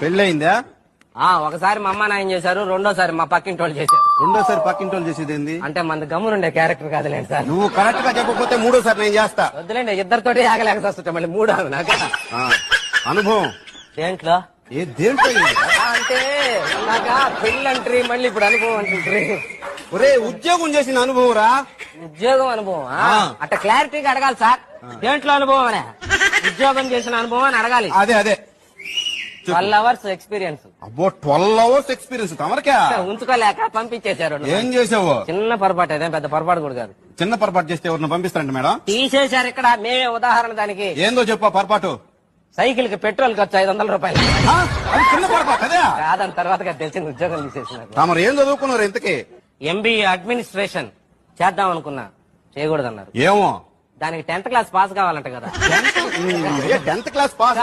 పెళ్ళయిందా? ఒకసారి మా అమ్మ నాయన చేశారు, రెండోసారి మా పక్కింటి వాళ్ళు చేశారు. రెండోసారి పక్కింటోళ్ళు చేసేది ఏంది? అంటే మన గమ్మునుండే క్యారెక్టర్ కాదులేండి సార్. నువ్వు కరెక్ట్ గా చెప్పకపోతే మూడోసారి నేను చేస్తా. వద్దులేండి, ఇద్దరితోటి ఆగలేక వస్తుంటా మళ్ళీ మూడో నాకు అనుభవం దేంట్లో దేంట్లో అంటే నాకు పెళ్ళంట్రీ మళ్ళీ ఇప్పుడు అనుభవం అంటుంట్రీ. ఒరే ఉద్యోగం చేసిన అనుభవం రా. ఉద్యోగం అనుభవం అట్లా క్లారిటీగా అడగాలి సార్. దేంట్లో అనుభవం అనే ఉద్యోగం చేసిన అనుభవం అని అడగాలి. అదే 12 hours ఎక్స్పీరియన్స్. అబ్బో 12 hours ఎక్స్పీరియన్స్ తమరికా? ఉంచుకోలేక పంపించేశారు. ఏం చేసావు? చిన్న పొరపాటు, అదేం పెద్ద పొరపాటు కూడా కాదు. చిన్న పొరపాటు చేస్తే ఎవరిని పంపిస్తారంట మేడం? తీసేశారు ఇక్కడ. మేమే ఉదాహరణ దానికి. ఏందో చెప్పా పొరపాటు? సైకిల్ కి పెట్రోల్ ఖర్చు 500 రూపాయలు. అది చిన్న పొరపాటు అదే కాదని తర్వాత తెలిసిన ఉద్యోగం తీసేసినారు. తమరు ఏం చదువుకున్నారు ఇంతకీ? MBA అడ్మినిస్ట్రేషన్ చేద్దాం అనుకున్నా, చేయకూడదన్నారు. ఏమో దానికి 10th క్లాస్ పాస్ కావాలంట కదా. 10th class pass